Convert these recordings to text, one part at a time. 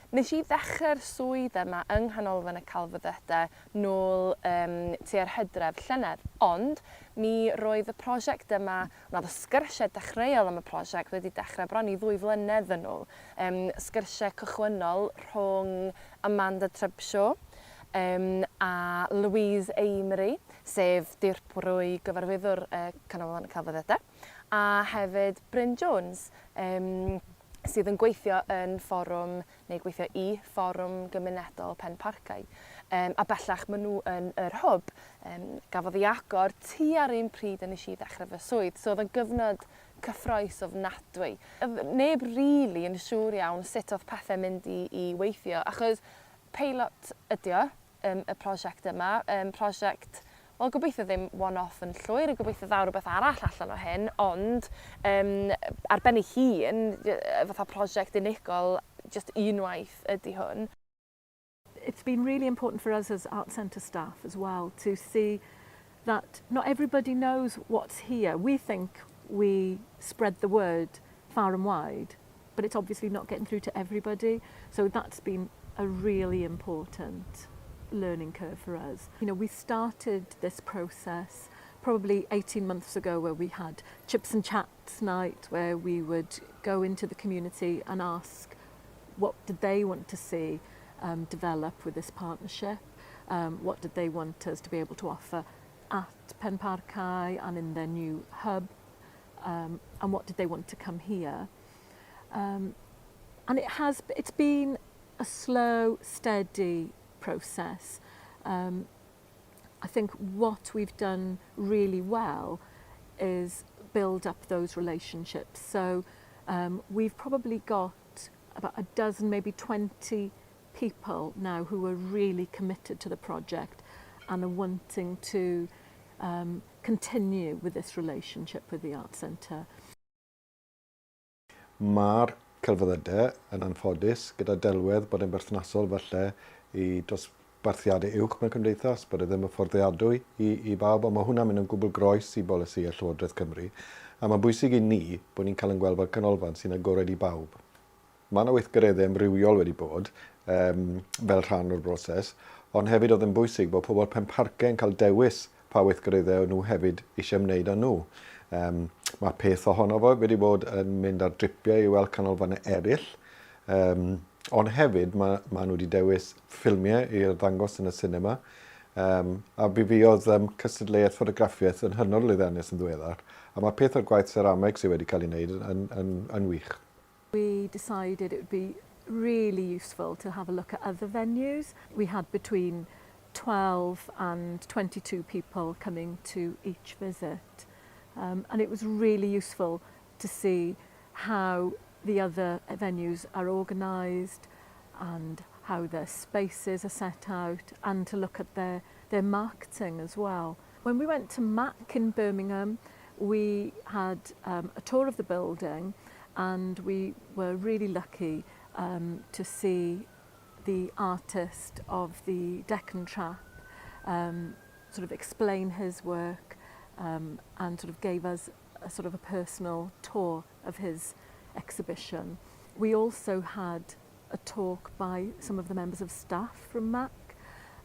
Nes I ddechrau'r swydd yma yng nghanolfan y celfyddydau nôl tua'r Hydref llynedd, ond mi roedd y prosiect yma, wnaeth y sgyrsiau dechreuol am y prosiect wedi dechrau bron i 2 flynedd yn ôl. Sgyrsiau cychwynnol rhwng Amanda Trybshaw a Louise Amery, sef dirprwy gyfarwyddwr canolfan y celfyddydau, a hefyd Bryn Jones, sydd yn gweithio yn fforwm, neu gweithio i fforwm gymunedol Penparcau. A bellach maen nhw yn yr hwb, gafodd ei agor tua'r un pryd yn nes i ddechrau fy swydd, so oedd yn gyfnod cyffroes ofnadwy. Neb rili yn siŵr iawn sut oedd pethau mynd i weithio, achos peilot ydi o, y prosiect yma, prosiect, wel, gobeithio ddim one-off yn llwyr, gobeithio ddaw rhywbeth arall allan o hyn, ond ar ben ei hun, fatha prosiect unigol, just unwaith ydy hwn. It's been really important for us as Arts Centre staff as well to see that not everybody knows what's here. We think we spread the word far and wide, but it's obviously not getting through to everybody. So that's been a really important learning curve for us. You know, we started this process probably 18 months ago, where we had chips and chats night, where we would go into the community and ask what did they want to see develop with this partnership, what did they want us to be able to offer at Penparcau and in their new hub, and what did they want to come here. And it's been a slow, steady process. I think what we've done really well is build up those relationships. So we've probably got about a dozen, maybe 20 people now who are really committed to the project and are wanting to continue with this relationship with the Arts Centre. Mae'r celfyddydau yn anffodus gyda delwedd bod yn berthnasol falle i dosbarthiadau uwch mewn cymdeithas, bod e ddim yn fforddiadwy i bawb, ond mae hwnna'n mynd yn gwbl groes i bolisi y Llywodraeth Cymru. A mae'n bwysig i ni bod ni'n cael yn gweld fel canolfan sy'n agored i bawb. Mae yna weithgareddau amrywiol wedi bod fel rhan o'r broses, ond hefyd oedd yn bwysig bod pobl Penparcau yn cael dewis pa weithgareddau nhw hefyd eisiau ymwneud â nhw. Mae peth ohono fo wedi bod yn mynd ar dripiau i weld canolfannau eraill, ond hefyd mae nhw wedi dewis ffilmiau i'r ddangos yn y cinema, a bu fi oedd cystadleuaeth ffotograffiaeth yn hynod lwyddiannus yn ddiweddar, a mae peth o'r gwaith serameg sydd wedi cael ei wneud yn wych. We decided it would be really useful to have a look at other venues. We had between 12 and 22 people coming to each visit. And it was really useful to see how the other venues are organised and how their spaces are set out, and to look at their marketing as well. When we went to MAC in Birmingham, we had a tour of the building, and we were really lucky to see the artist of the Deccan Trap sort of explain his work and sort of gave us a sort of a personal tour of his exhibition. We also had a talk by some of the members of staff from MAC,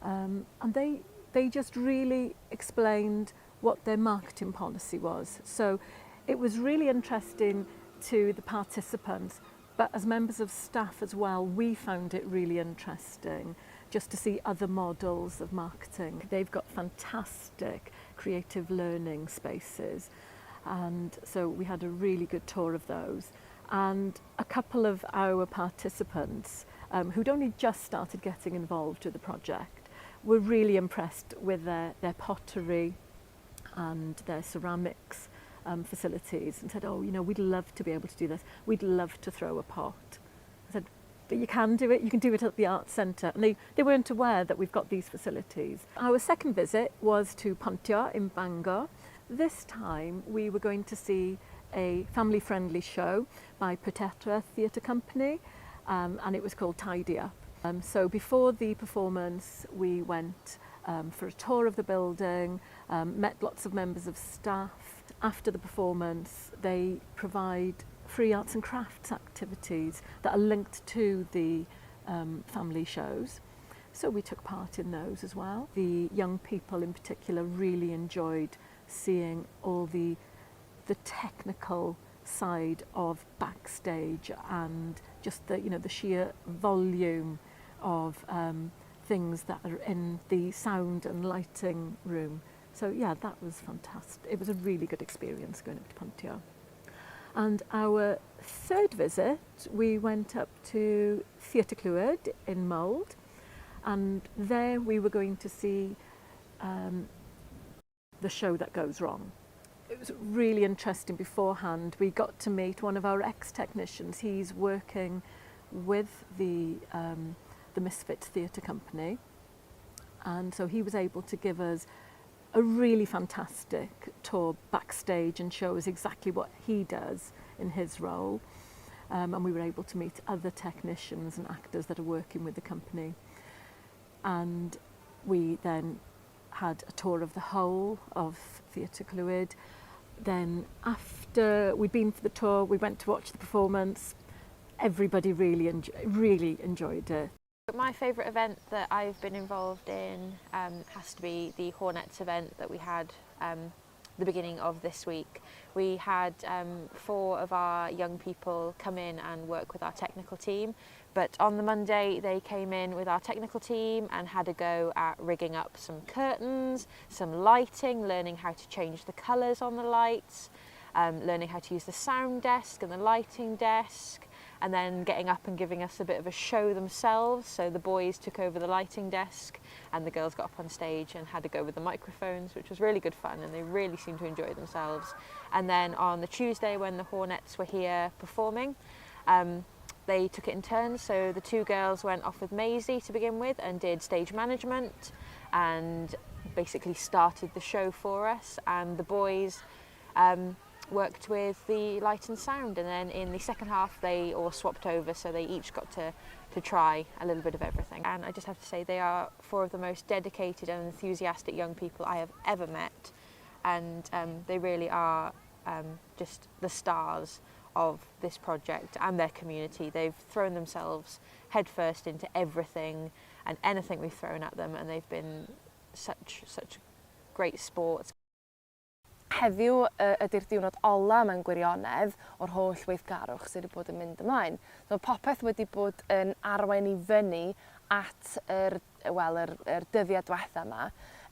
and they just really explained what their marketing policy was. So it was really interesting to the participants, but as members of staff as well, we found it really interesting just to see other models of marketing. They've got fantastic creative learning spaces, and so we had a really good tour of those. And a couple of our participants who'd only just started getting involved with the project were really impressed with their pottery and their ceramics facilities, and said, oh, you know, we'd love to be able to do this. We'd love to throw a pot. I said, but you can do it. You can do it at the Arts Centre. And they weren't aware that we've got these facilities. Our second visit was to Pontio in Bangor. This time we were going to see a family-friendly show by Petetra Theatre Company, and it was called Tidy Up. So before the performance, we went for a tour of the building, met lots of members of staff. After the performance, they provide free arts and crafts activities that are linked to the family shows. So we took part in those as well. The young people in particular really enjoyed seeing all the technical side of backstage and just the sheer volume of things that are in the sound and lighting room. So yeah, that was fantastic. It was a really good experience going up to Penparcau. And our third visit, we went up to Theatr Clwyd in Mold, and there we were going to see the show that goes wrong. It was really interesting beforehand. We got to meet one of our ex-technicians. He's working with the Misfits Theatre Company, and so he was able to give us a really fantastic tour backstage and show us exactly what he does in his role. And we were able to meet other technicians and actors that are working with the company. And we then had a tour of the whole of Theatr Clwyd. Then after we'd been for the tour, we went to watch the performance. Everybody really enjoyed it. My favourite event that I've been involved in has to be the Hornets event that we had the beginning of this week. We had 4 of our young people come in and work with our technical team, but on the Monday they came in with our technical team and had a go at rigging up some curtains, some lighting, learning how to change the colours on the lights, learning how to use the sound desk and the lighting desk, and then getting up and giving us a bit of a show themselves. So the boys took over the lighting desk and the girls got up on stage and had to go with the microphones, which was really good fun, and they really seemed to enjoy themselves. And then on the Tuesday when the Hornets were here performing, they took it in turns. So the 2 girls went off with Maisie to begin with and did stage management and basically started the show for us, and the boys worked with the light and sound, and then in the second half they all swapped over, so they each got to try a little bit of everything. And I just have to say they are 4 of the most dedicated and enthusiastic young people I have ever met, and they really are just the stars of this project and their community. They've thrown themselves headfirst into everything and anything we've thrown at them, and they've been such great sports. Heddiw ydy'r diwrnod ola mewn gwirionedd o'r holl weithgarwch sydd wedi bod yn mynd ymlaen. So, popeth wedi bod yn arwain i fyny at yr dyddiad diwetha yma.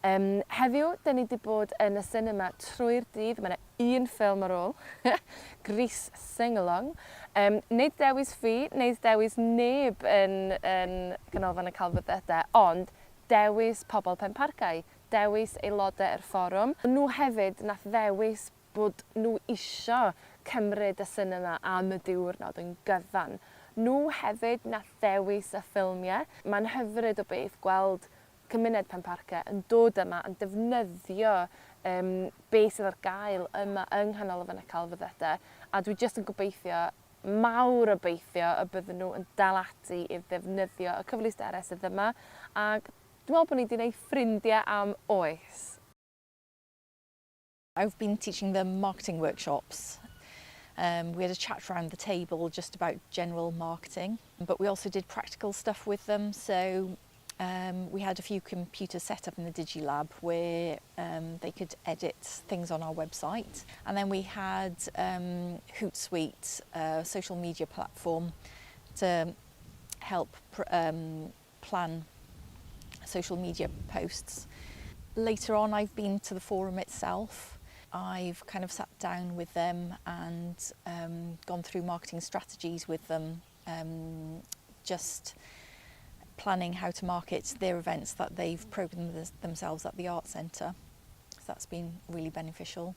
Heddiw, dyn ni wedi bod yn y cinema trwy'r dydd. Mae yna 1 ffilm ar ôl, Grease Sing-Along. Nid dewis fi, nid dewis neb yn Ganolfan y Celfyddydau, ond dewis pobl Penparcau, dewis aelodau yr fforwm. Nhw hefyd nath ddewis bod nhw isio cymryd y cinema am y diwrnod yn gyfan. Nhw hefyd nath ddewis y ffilmiau. Mae'n hyfryd o beth gweld cymuned Penparcau yn dod yma yn defnyddio beth sydd ar gael yma yng Nghanolfan y Celfyddydau. A dwi jyst yn gobeithio, mawr obeithio, y bydden nhw yn dal ati i ddefnyddio y cyfleusterau sydd yma. Ac dwi'n meddwl bod ni wedi gwneud ffrindiau am oes. I've been teaching them marketing workshops. We had a chat around the table just about general marketing, but we also did practical stuff with them. So we had a few computers set up in the DigiLab where they could edit things on our website. And then we had Hootsuite, a social media platform, to help plan social media posts. Later on, I've been to the forum itself. I've kind of sat down with them and gone through marketing strategies with them, just planning how to market their events that they've programmed themselves at the Arts Centre. So that's been really beneficial.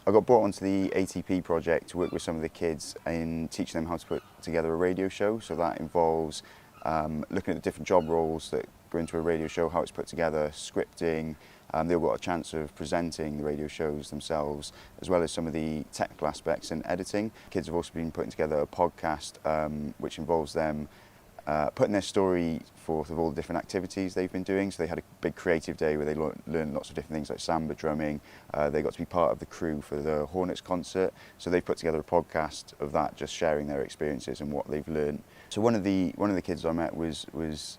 I got brought onto the ATP project to work with some of the kids and teach them how to put together a radio show. So that involves looking at the different job roles that go into a radio show, how it's put together, scripting. They've got a chance of presenting the radio shows themselves, as well as some of the technical aspects and editing. Kids have also been putting together a podcast which involves them putting their story forth of all the different activities they've been doing. So they had a big creative day where they learned lots of different things like samba drumming. They got to be part of the crew for the Hornets concert. So they've put together a podcast of that, just sharing their experiences and what they've learned. So one of the kids I met was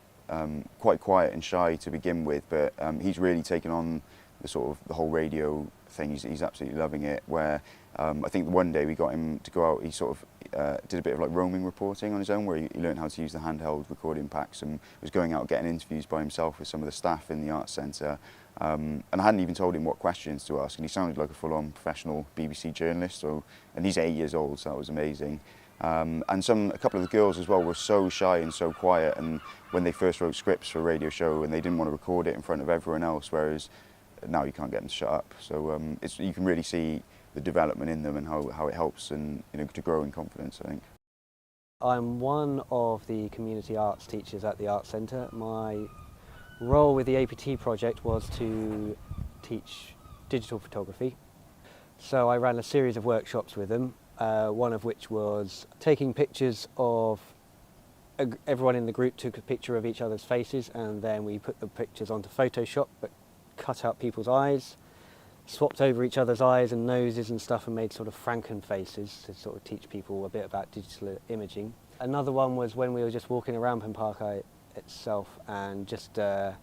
quite quiet and shy to begin with, but he's really taken on the whole radio thing. He's absolutely loving it. Where I think one day we got him to go out. He sort of did a bit of like roaming reporting on his own, where he learned how to use the handheld recording packs and was going out getting interviews by himself with some of the staff in the Arts Centre. And I hadn't even told him what questions to ask, and he sounded like a full-on professional BBC journalist. And he's 8 years old, so that was amazing. And a couple of the girls as well were so shy and so quiet, and when they first wrote scripts for a radio show, and they didn't want to record it in front of everyone else, whereas now you can't get them to shut up. So you can really see the development in them and how it helps and to grow in confidence, I think. I'm one of the community arts teachers at the Arts Centre. My role with the APT project was to teach digital photography. So I ran a series of workshops with them, one of which was taking pictures of everyone in the group took a picture of each other's faces, and then we put the pictures onto Photoshop but cut out people's eyes, swapped over each other's eyes and noses and stuff, and made sort of Franken faces to sort of teach people a bit about digital imaging. Another one was when we were just walking around Penparcau itself, and just I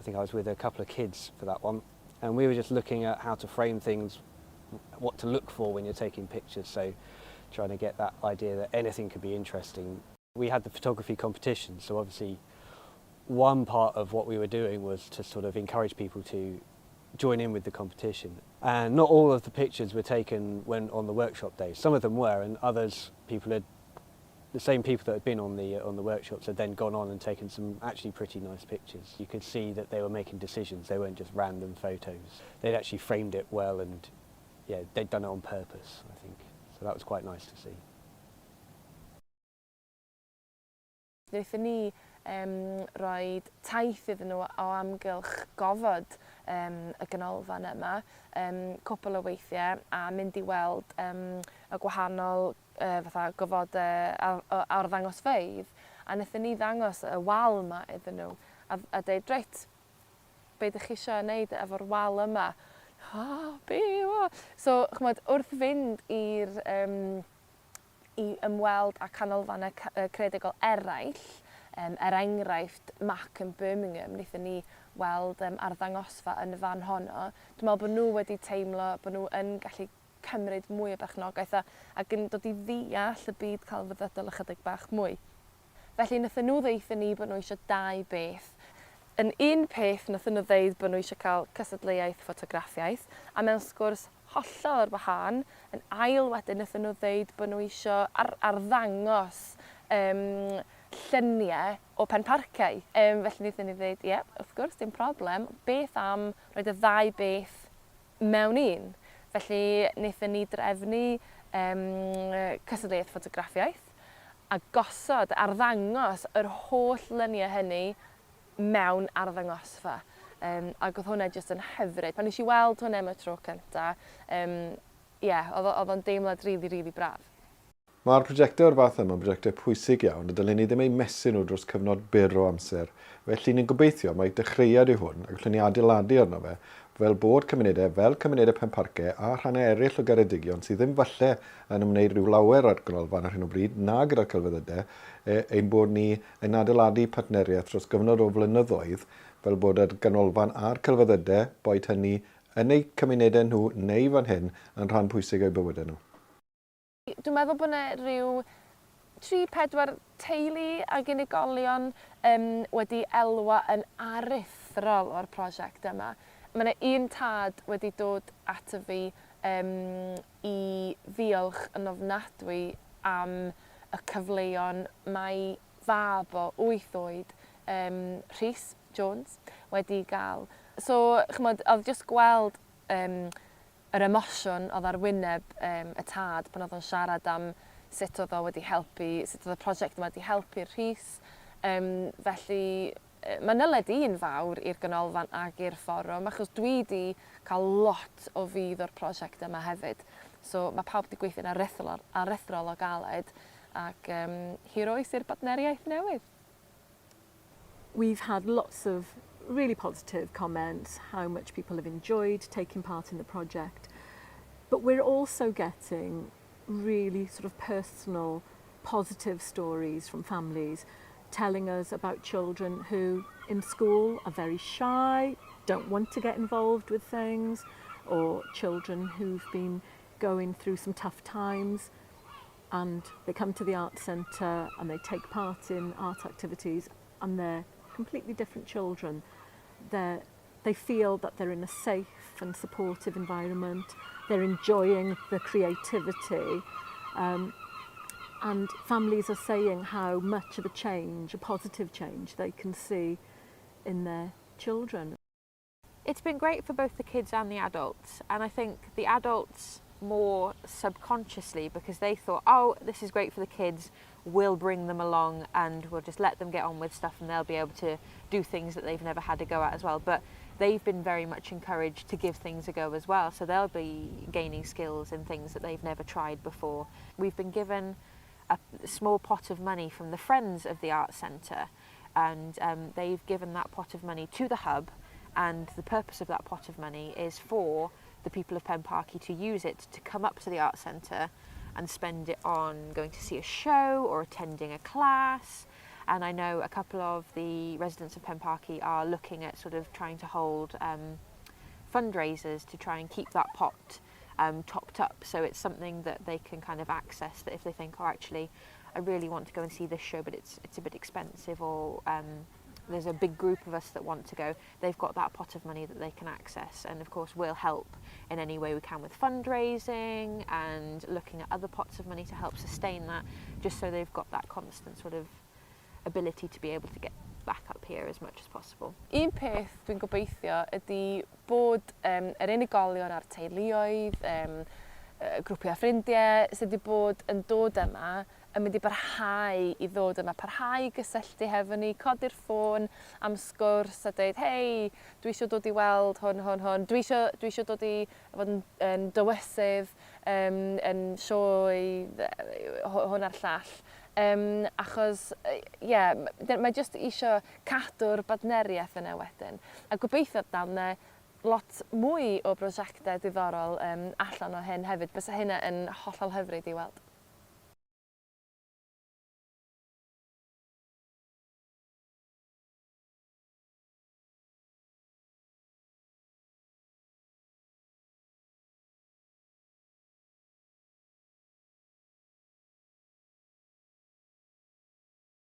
think I was with a couple of kids for that one, and we were just looking at how to frame things, what to look for when you're taking pictures, so trying to get that idea that anything could be interesting. We had the photography competition, so obviously one part of what we were doing was to sort of encourage people to join in with the competition. And not all of the pictures were taken when on the workshop day. Some of them were, and others, the same people that had been on the workshops had then gone on and taken some actually pretty nice pictures. You could see that they were making decisions, they weren't just random photos. They'd actually framed it well, and yeah, they'd done it on purpose, I think. So that was quite nice to see. Wnaethon ni roi taith iddyn nhw o amgylch gofod y ganolfan yma, cwpl o weithiau, a mynd i weld y gwahanol fatha gofodau arddangosfeydd, a wnaethon ni ddangos y wal yma iddyn nhw, a dweud, reit, be ydych chi eisiau gwneud efo'r wal yma? So, chmod, wrth fynd i ymweld â canolfannau creadigol eraill, enghraifft Mac yn Birmingham, wnaethon ni weld arddangosfa yn y fan honno. Dwi'n meddwl bod nhw wedi teimlo bod nhw yn gallu cymryd mwy o berchnogaeth ac yn dod i ddeall y byd celfyddydol ychydig bach mwy. Felly wnaethon nhw ddeutho ni bod nhw eisiau dau beth. Yn un peth wnaethon nhw ddeud bod nhw eisiau cael cysadleuaeth ffotograffiaeth, a mewn sgwrs hollol o'r wahân, yn ail wedyn wnaethon nhw ddeud bod nhw eisiau arddangos lluniau o Penparcau. Felly wnaethon ni ddeud, ie, wrth gwrs, dim problem, beth am roed y ddau beth mewn un. Felly wnaethon ni drefnu cysadleuaeth ffotograffiaeth a gosod, arddangos yr holl lluniau hynny mewn arddangosfa. Ac oedd hwnna jyst yn hyfryd. Pan nes i weld hwnna am y tro cynta, oedd o'n deimlad rili braf. Mae'r prosiectau o'r fath yma yn prosiectau pwysig iawn, a dylen ni ddim ei mesu nhw dros cyfnod byr o amser. Felly ni'n gobeithio mae dechreuad i hwn, ac allwn ni adeiladu arno fe, fel bod cymunedau fel cymunedau Penparcau a rhannau eraill o Geredigion sydd ddim falle yn ymwneud rhyw lawer ar ganolfan ar hyn o bryd, na gyda'r celfyddydau, ein bod ni yn adeiladu partneriaeth dros gyfnod o flynyddoedd, fel bod yr ganolfan a'r celfyddydau, boed hynny yn eu cymunedau nhw neu fan hyn yn rhan pwysig o'i bywydau nhw. Dwi'n meddwl bod yna rhyw 3-4 teulu ag unigolion wedi elwa yn aruthrol o'r prosiect yma. Mae yna un tad wedi dod ato fi i ddiolch yn ofnadwy am y cyfleon mae fab o 8 oed, Rhys Jones, wedi gael. So, chymod, oedd jyst gweld yr emosiwn oedd ar wyneb y tad pan oedd o'n siarad am sut oedd o wedi helpu, sut oedd y prosiect yma wedi helpu Rhys. Felly, mae'n yled un fawr i'r ganolfan ag i'r fforwm, achos dwi wedi cael lot o fydd o'r prosiect yma hefyd. So, mae pawb wedi gweithio'n aruthrol o galed, ac hiro i'r partneriaeth newydd. We've had lots of really positive comments, how much people have enjoyed taking part in the project. But we're also getting really sort of personal, positive stories from families telling us about children who in school are very shy, don't want to get involved with things, or children who've been going through some tough times and they come to the Arts Centre and they take part in art activities and they're completely different children. They feel that they're in a safe and supportive environment, they're enjoying the creativity, and families are saying how much of a change, a positive change, they can see in their children. It's been great for both the kids and the adults, and I think the adults more subconsciously, because they thought, oh, this is great for the kids, we'll bring them along and we'll just let them get on with stuff and they'll be able to do things that they've never had a go at as well. But they've been very much encouraged to give things a go as well, so they'll be gaining skills in things that they've never tried before. We've been given a small pot of money from the Friends of the Arts Centre, and they've given that pot of money to the hub, and the purpose of that pot of money is for the people of Penparcau to use it to come up to the Arts Centre and spend it on going to see a show or attending a class. And I know a couple of the residents of Penparcau are looking at sort of trying to hold fundraisers to try and keep that pot topped up, so it's something that they can kind of access, that if they think, oh, actually I really want to go and see this show but it's a bit expensive, or there's a big group of us that want to go, they've got that pot of money that they can access. And of course we'll help in any way we can with fundraising and looking at other pots of money to help sustain that, just so they've got that constant sort of ability to be able to get back up here as much as possible. Un peth dwi'n gobeithio ydy bod yr unigolion a'r teuluoedd, grwpiau ffrindiau sydd wedi bod yn dod yma yn mynd i barhau i ddod yma, parhau i gysylltu hefo ni, codi'r ffôn am sgwrs a dweud, hei, dwi eisiau dod i weld hwn, dwi eisiau dod i fod yn dywysydd, yn sioe, hwn a'r llall. Achos, mae jyst eisiau cadw'r badneriaeth yna wedyn. A gobeithio dawn yna lot mwy o brosiectau diddorol allan o hyn hefyd, bysa hynna yn hollol hyfryd i weld.